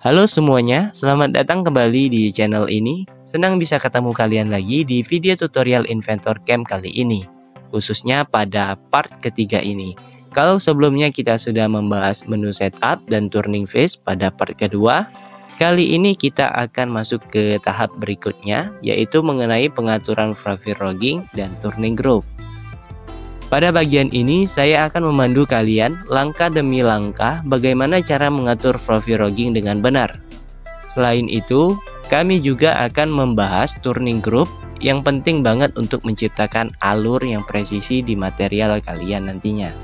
Halo semuanya, selamat datang kembali di channel ini. Senang bisa ketemu kalian lagi di video tutorial Inventor Cam kali ini, khususnya pada part ketiga ini. Kalau sebelumnya kita sudah membahas menu setup dan turning phase pada part kedua, kali ini kita akan masuk ke tahap berikutnya, yaitu mengenai pengaturan profile logging dan turning group. Pada bagian ini, saya akan memandu kalian langkah demi langkah bagaimana cara mengatur profile logging dengan benar. Selain itu, kami juga akan membahas turning group yang penting banget untuk menciptakan alur yang presisi di material kalian nantinya.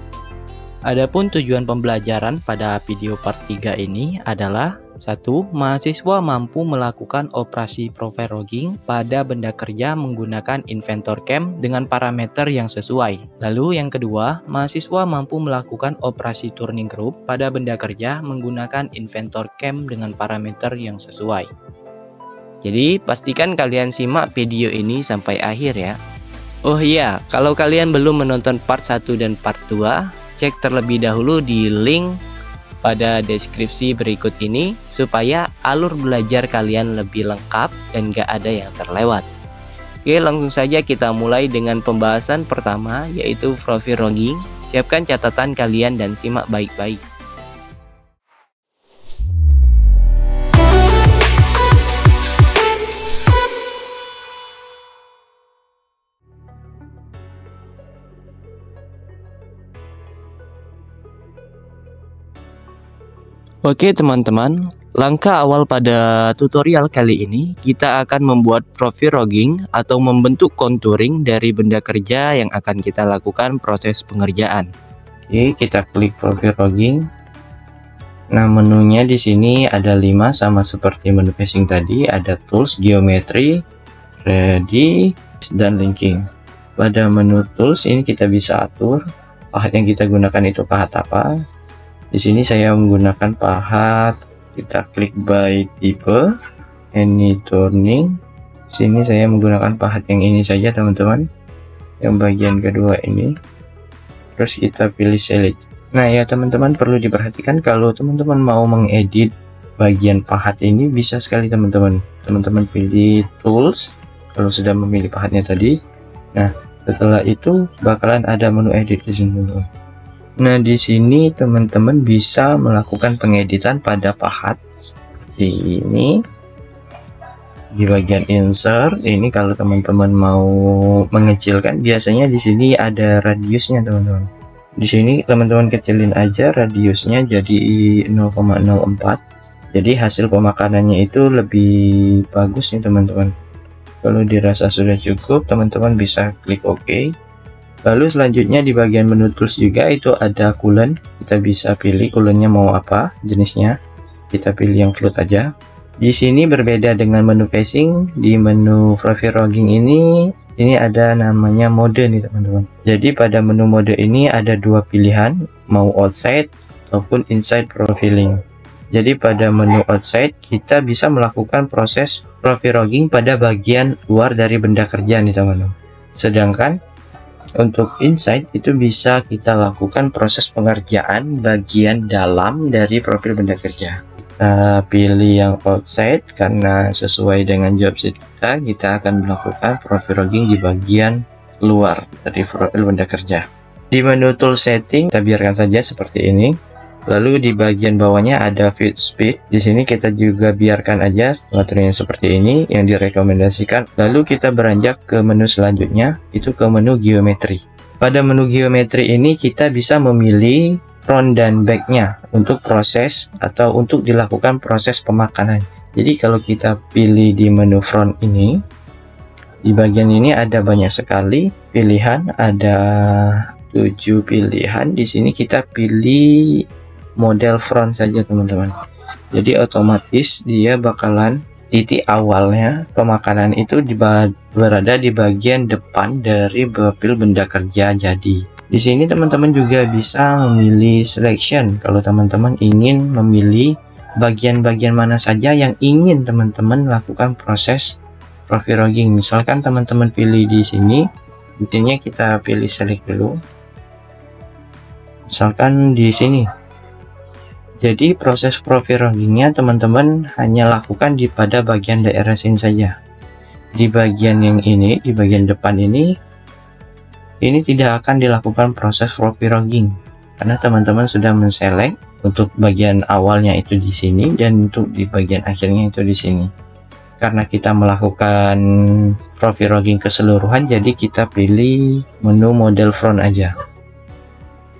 Adapun tujuan pembelajaran pada video part 3 ini adalah 1. Mahasiswa mampu melakukan operasi profile logging pada benda kerja menggunakan Inventor Cam dengan parameter yang sesuai. Lalu yang kedua, mahasiswa mampu melakukan operasi turning group pada benda kerja menggunakan Inventor Cam dengan parameter yang sesuai. Jadi pastikan kalian simak video ini sampai akhir ya. Oh iya, kalau kalian belum menonton part 1 dan part 2, cek terlebih dahulu di link pada deskripsi berikut ini supaya alur belajar kalian lebih lengkap dan gak ada yang terlewat. Oke, langsung saja kita mulai dengan pembahasan pertama, yaitu profile logging. Siapkan catatan kalian dan simak baik-baik. Oke teman-teman, langkah awal pada tutorial kali ini kita akan membuat profile logging atau membentuk contouring dari benda kerja yang akan kita lakukan proses pengerjaan. Oke, kita klik profile logging. Nah, menunya di sini ada 5 sama seperti menu facing tadi, ada tools, geometry, ready, dan linking. Pada menu tools ini kita bisa atur pahat yang kita gunakan itu pahat apa. Di sini saya menggunakan pahat, kita klik by type, any turning. Sini saya menggunakan pahat yang ini saja teman-teman, yang bagian kedua ini. Terus kita pilih select. Nah ya teman-teman, perlu diperhatikan kalau teman-teman mau mengedit bagian pahat ini bisa sekali teman-teman. Teman-teman pilih tools kalau sudah memilih pahatnya tadi. Nah setelah itu bakalan ada menu edit di sini teman-teman. Nah, di sini teman-teman bisa melakukan pengeditan pada pahat seperti ini. Di bagian insert ini kalau teman-teman mau mengecilkan, biasanya di sini ada radiusnya teman-teman. Di sini teman-teman kecilin aja radiusnya jadi 0,04. Jadi hasil pemakanannya itu lebih bagus nih teman-teman. Kalau dirasa sudah cukup, teman-teman bisa klik OK. Lalu selanjutnya di bagian menu tools juga itu ada coolant. Kita bisa pilih coolantnya mau apa jenisnya. Kita pilih yang fluid aja. Di sini berbeda dengan menu facing. Di menu profile logging ini ada namanya mode nih teman-teman. Jadi pada menu mode ini ada dua pilihan, mau outside ataupun inside profiling. Jadi pada menu outside kita bisa melakukan proses profile logging pada bagian luar dari benda kerja nih teman-teman. Sedangkan untuk inside itu bisa kita lakukan proses pengerjaan bagian dalam dari profil benda kerja. Kita pilih yang outside karena sesuai dengan job sheet kita akan melakukan profile logging di bagian luar dari profil benda kerja. Di menu tool setting kita biarkan saja seperti ini. Lalu di bagian bawahnya ada fit speed. Di sini kita juga biarkan aja pengaturannya seperti ini yang direkomendasikan. Lalu kita beranjak ke menu selanjutnya, itu ke menu geometri. Pada menu geometri ini kita bisa memilih front dan backnya untuk proses atau untuk dilakukan proses pemakanan. Jadi kalau kita pilih di menu front ini, di bagian ini ada banyak sekali pilihan, ada 7 pilihan. Di sini kita pilih model front saja teman-teman. Jadi otomatis dia bakalan titik awalnya pemakanan itu berada di bagian depan dari profil benda kerja jadi. Di sini teman-teman juga bisa memilih selection kalau teman-teman ingin memilih bagian-bagian mana saja yang ingin teman-teman lakukan proses profile logging. Misalkan teman-teman pilih di sini, intinya kita pilih select dulu. Misalkan di sini Jadi proses profil loggingnya teman-teman hanya lakukan pada bagian daerah sini saja. Di bagian yang ini, di bagian depan ini tidak akan dilakukan proses profil logging karena teman-teman sudah menselect untuk bagian awalnya itu di sini dan untuk di bagian akhirnya itu di sini. Karena kita melakukan profil logging keseluruhan, jadi kita pilih menu model front aja.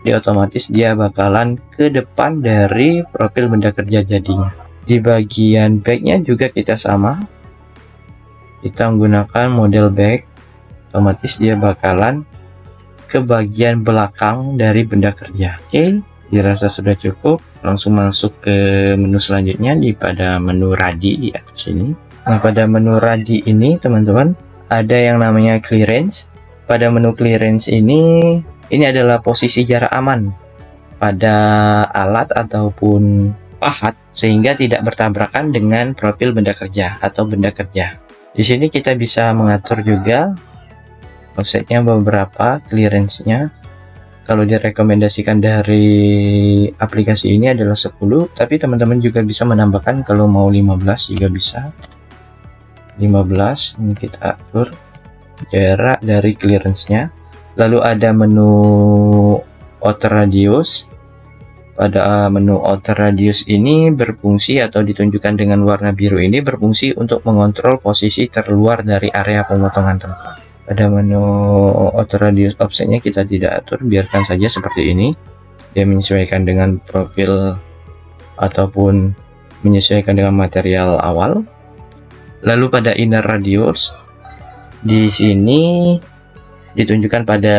Di otomatis dia bakalan ke depan dari profil benda kerja jadinya. Di bagian backnya juga kita sama, kita menggunakan model back, otomatis dia bakalan ke bagian belakang dari benda kerja. Oke, dirasa sudah cukup. Langsung masuk ke menu selanjutnya pada menu radi di atas sini. Nah, pada menu radi ini teman-teman ada yang namanya clearance. Pada menu clearance ini adalah posisi jarak aman pada alat ataupun pahat sehingga tidak bertabrakan dengan profil benda kerja atau benda kerja. Di sini kita bisa mengatur juga offsetnya beberapa, clearance-nya. Kalau direkomendasikan dari aplikasi ini adalah 10, tapi teman-teman juga bisa menambahkan kalau mau 15 juga bisa. 15 ini kita atur jarak dari clearance-nya. Lalu ada menu outer radius. Pada menu outer radius ini berfungsi atau ditunjukkan dengan warna biru ini berfungsi untuk mengontrol posisi terluar dari area pemotongan tempat. Pada menu outer radius offsetnya kita tidak atur, biarkan saja seperti ini. Dia menyesuaikan dengan profil ataupun menyesuaikan dengan material awal. Lalu pada inner radius di sini ditunjukkan pada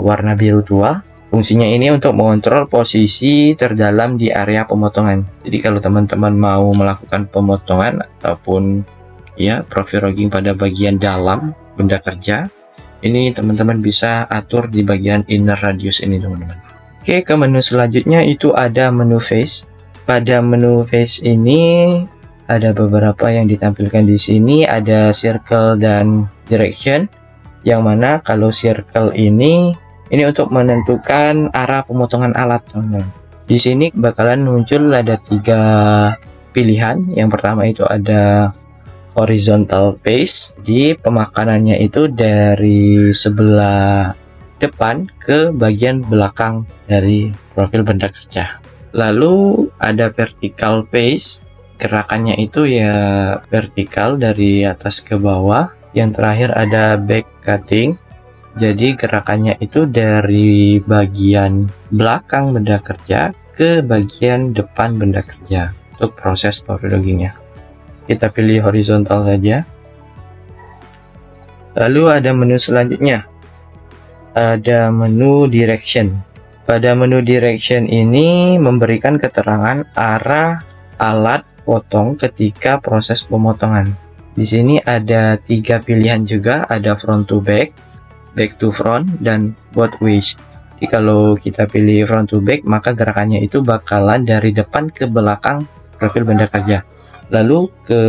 warna biru tua. Fungsinya ini untuk mengontrol posisi terdalam di area pemotongan. Jadi kalau teman-teman mau melakukan pemotongan ataupun ya profil logging pada bagian dalam benda kerja, ini teman-teman bisa atur di bagian inner radius ini teman-teman. Oke, ke menu selanjutnya itu ada menu face. Pada menu face ini ada beberapa yang ditampilkan di sini, ada circle dan direction, yang mana kalau circle ini untuk menentukan arah pemotongan alat teman-teman. Di sini bakalan muncul ada 3 pilihan. Yang pertama itu ada horizontal face, di pemakanannya itu dari sebelah depan ke bagian belakang dari profil benda kerja. Lalu ada vertical face, gerakannya itu ya vertikal dari atas ke bawah. Yang terakhir ada back cutting, jadi gerakannya itu dari bagian belakang benda kerja ke bagian depan benda kerja untuk proses profil loggingnya. Kita pilih horizontal saja. Lalu ada menu selanjutnya, ada menu direction. Pada menu direction ini memberikan keterangan arah alat potong ketika proses pemotongan. Di sini ada 3 pilihan juga, ada front to back, back to front, dan both ways. Jadi kalau kita pilih front to back, maka gerakannya itu bakalan dari depan ke belakang profil benda kerja. Lalu ke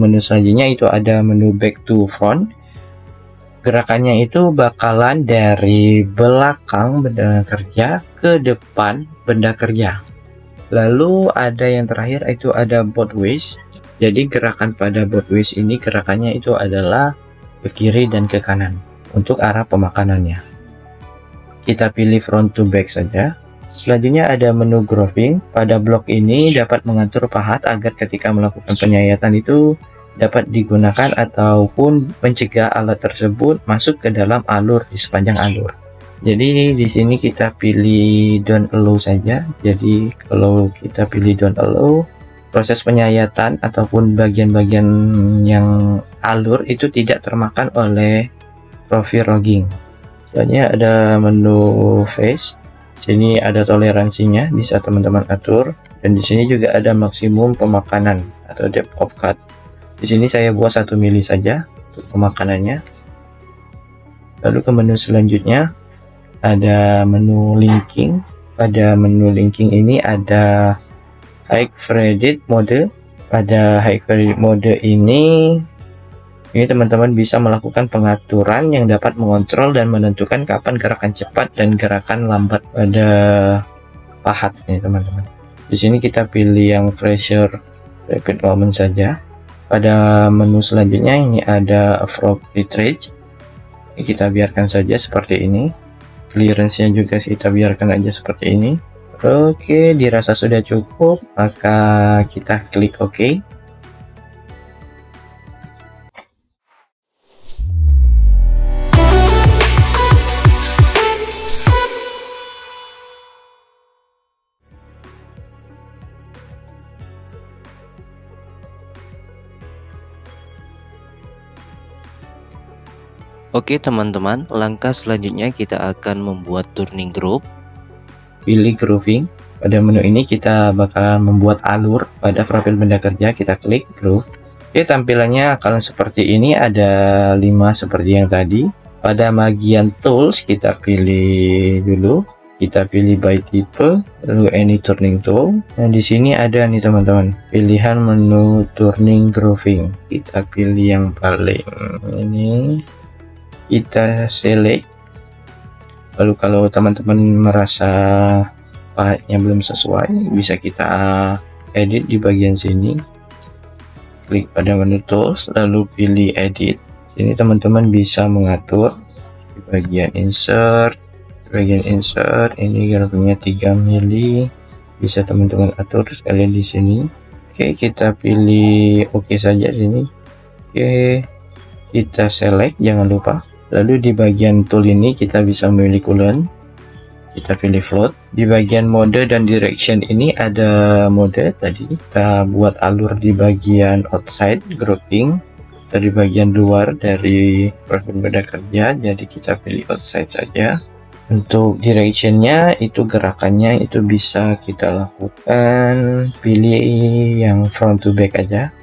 menu selanjutnya itu ada menu back to front. Gerakannya itu bakalan dari belakang benda kerja ke depan benda kerja. Lalu ada yang terakhir itu ada both ways. Jadi gerakan pada both ways ini gerakannya itu adalah ke kiri dan ke kanan untuk arah pemakanannya. Kita pilih front to back saja. Selanjutnya ada menu grooving. Pada blok ini dapat mengatur pahat agar ketika melakukan penyayatan itu dapat digunakan ataupun mencegah alat tersebut masuk ke dalam alur di sepanjang alur. Jadi di sini kita pilih don't allow saja. Jadi kalau kita pilih don't allow, proses penyayatan ataupun bagian-bagian yang alur itu tidak termakan oleh profil logging. Selanjutnya ada menu face. Sini ada toleransinya, bisa teman-teman atur, dan di sini juga ada maksimum pemakanan atau depth of cut. Di sini saya buat 1 mili saja untuk pemakanannya. Lalu ke menu selanjutnya ada menu linking. Pada menu linking ini ada high credit mode. Pada high credit mode ini teman-teman bisa melakukan pengaturan yang dapat mengontrol dan menentukan kapan gerakan cepat dan gerakan lambat pada pahat ini teman-teman. Di sini kita pilih yang pressure rapid moment saja. Pada menu selanjutnya ini ada appropriate range. Kita biarkan saja seperti ini. Clearance-nya juga kita biarkan aja seperti ini. Oke, dirasa sudah cukup, maka kita klik OK. Oke teman-teman, langkah selanjutnya kita akan membuat turning group. Pilih grooving. Pada menu ini kita bakalan membuat alur pada profil benda kerja. Kita klik groove. Oke, tampilannya akan seperti ini, ada 5 seperti yang tadi. Pada bagian tools kita pilih dulu. Kita pilih by type, lalu any turning tool. Nah, di sini ada nih teman-teman, pilihan menu turning grooving. Kita pilih yang paling ini. Kita select. Lalu kalau teman-teman merasa pahatnya belum sesuai, bisa kita edit di bagian sini. Klik pada menu tools, lalu pilih edit. Ini teman-teman bisa mengatur di bagian insert. Ini grafiknya 3 mili. Bisa teman-teman atur sekalian di sini. Oke, kita pilih oke saja sini. Oke, kita select, jangan lupa. Lalu di bagian tool ini kita bisa memilih coolant. Kita pilih float. Di bagian mode dan direction ini ada mode tadi. Kita buat alur di bagian outside grouping. Kita di bagian luar dari profil benda kerja. Jadi kita pilih outside saja. Untuk directionnya itu gerakannya itu bisa kita lakukan. Pilih yang front to back aja.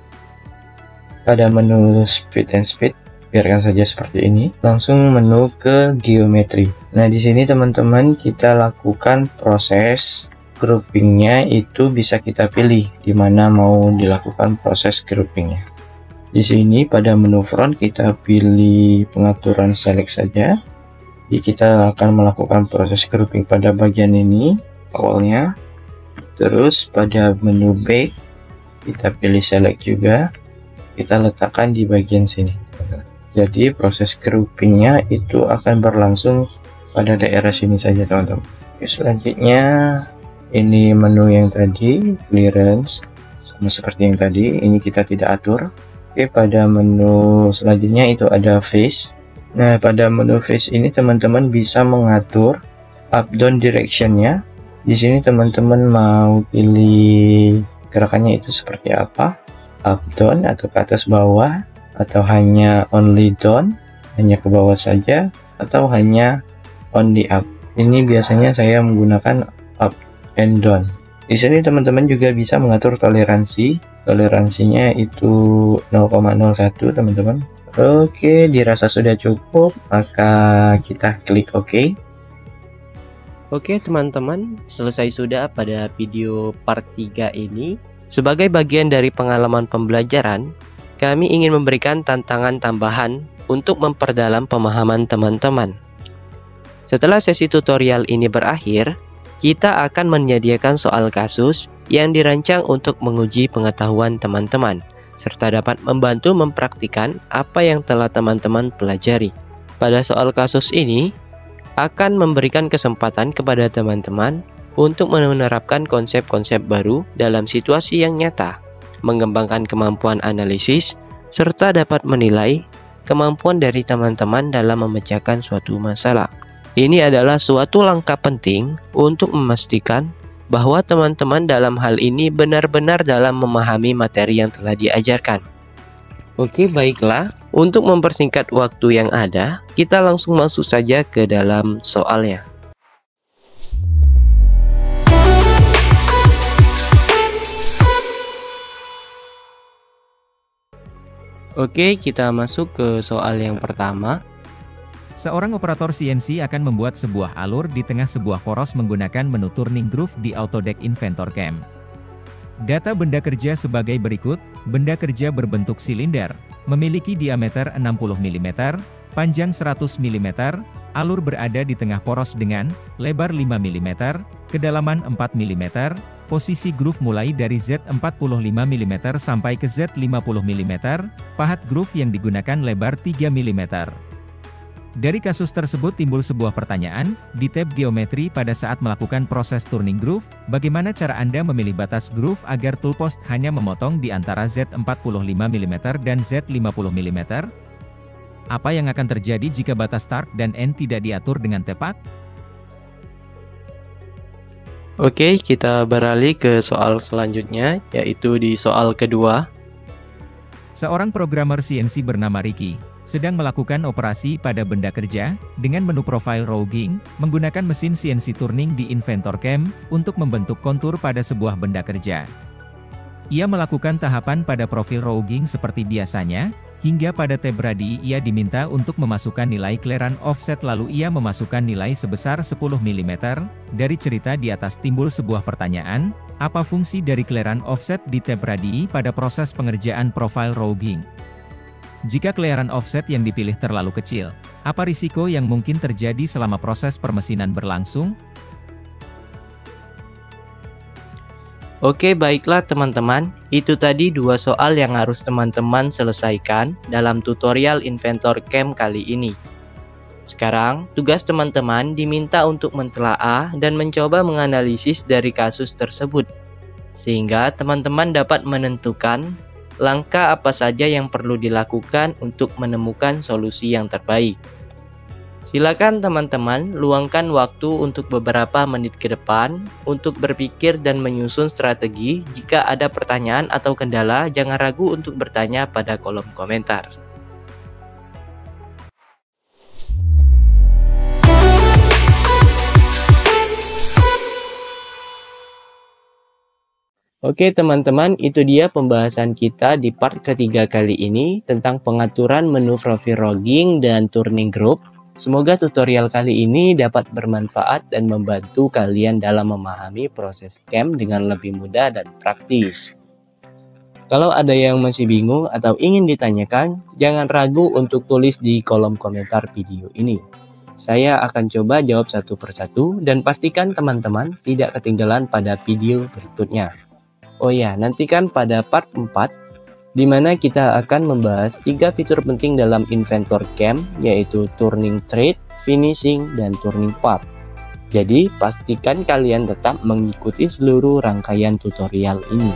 Pada menu speed and speed, biarkan saja seperti ini. Langsung menu ke geometri. Nah, di sini teman-teman kita lakukan proses groupingnya, itu bisa kita pilih di mana mau dilakukan proses groupingnya. Di sini pada menu front kita pilih pengaturan select saja. Jadi kita akan melakukan proses grouping pada bagian ini awalnya. Terus pada menu back kita pilih select juga. Kita letakkan di bagian sini. Jadi proses groupingnya itu akan berlangsung pada daerah sini saja teman-teman. Selanjutnya ini menu yang tadi clearance, sama seperti yang tadi, ini kita tidak atur. Oke, pada menu selanjutnya itu ada face. Nah, pada menu face ini teman-teman bisa mengatur up down directionnya. Di sini teman-teman mau pilih gerakannya itu seperti apa, up down atau ke atas bawah, atau hanya only down, hanya ke bawah saja, atau hanya only up. Ini biasanya saya menggunakan up and down. Di sini teman-teman juga bisa mengatur toleransi. Toleransinya itu 0,01 teman-teman. Oke, dirasa sudah cukup, maka kita klik OK. Oke teman-teman, selesai sudah pada video part 3 ini. Sebagai bagian dari pengalaman pembelajaran, kami ingin memberikan tantangan tambahan untuk memperdalam pemahaman teman-teman. Setelah sesi tutorial ini berakhir, kita akan menyediakan soal kasus yang dirancang untuk menguji pengetahuan teman-teman, serta dapat membantu mempraktikkan apa yang telah teman-teman pelajari. Pada soal kasus ini, akan memberikan kesempatan kepada teman-teman untuk menerapkan konsep-konsep baru dalam situasi yang nyata, mengembangkan kemampuan analisis, serta dapat menilai kemampuan dari teman-teman dalam memecahkan suatu masalah. Ini adalah suatu langkah penting untuk memastikan bahwa teman-teman dalam hal ini benar-benar dalam memahami materi yang telah diajarkan. Oke, baiklah. Untuk mempersingkat waktu yang ada, kita langsung masuk saja ke dalam soalnya. Oke, kita masuk ke soal yang pertama. Seorang operator CNC akan membuat sebuah alur di tengah sebuah poros menggunakan menu turning groove di Autodesk Inventor CAM. Data benda kerja sebagai berikut. Benda kerja berbentuk silinder, memiliki diameter 60 mm, panjang 100 mm, alur berada di tengah poros dengan lebar 5 mm, kedalaman 4 mm, Posisi groove mulai dari Z45 mm sampai ke Z50 mm, pahat groove yang digunakan lebar 3 mm. Dari kasus tersebut timbul sebuah pertanyaan, di tab geometri pada saat melakukan proses turning groove, bagaimana cara Anda memilih batas groove agar toolpost hanya memotong di antara Z45 mm dan Z50 mm? Apa yang akan terjadi jika batas start dan end tidak diatur dengan tepat? Oke, kita beralih ke soal selanjutnya, yaitu di soal kedua. Seorang programmer CNC bernama Ricky sedang melakukan operasi pada benda kerja dengan menu profile roughing menggunakan mesin CNC turning di Inventor CAM untuk membentuk kontur pada sebuah benda kerja. Ia melakukan tahapan pada profil roughing seperti biasanya, hingga pada tab radii ia diminta untuk memasukkan nilai clearance offset lalu ia memasukkan nilai sebesar 10 mm. Dari cerita di atas timbul sebuah pertanyaan, apa fungsi dari clearance offset di tab radii pada proses pengerjaan profile roughing? Jika clearance offset yang dipilih terlalu kecil, apa risiko yang mungkin terjadi selama proses permesinan berlangsung? Oke, baiklah teman-teman, itu tadi dua soal yang harus teman-teman selesaikan dalam tutorial Inventor CAM kali ini. Sekarang, tugas teman-teman diminta untuk mentelaah dan mencoba menganalisis dari kasus tersebut, sehingga teman-teman dapat menentukan langkah apa saja yang perlu dilakukan untuk menemukan solusi yang terbaik. Silakan teman-teman luangkan waktu untuk beberapa menit ke depan untuk berpikir dan menyusun strategi. Jika ada pertanyaan atau kendala, jangan ragu untuk bertanya pada kolom komentar. Oke teman-teman, itu dia pembahasan kita di part ketiga kali ini tentang pengaturan menu profile roughing dan turning group. Semoga tutorial kali ini dapat bermanfaat dan membantu kalian dalam memahami proses CAM dengan lebih mudah dan praktis. Kalau ada yang masih bingung atau ingin ditanyakan, jangan ragu untuk tulis di kolom komentar video ini. Saya akan coba jawab satu persatu dan pastikan teman-teman tidak ketinggalan pada video berikutnya. Oh ya, nantikan pada part 4 di mana kita akan membahas 3 fitur penting dalam Inventor CAM, yaitu turning thread, finishing, dan turning part. Jadi, pastikan kalian tetap mengikuti seluruh rangkaian tutorial ini.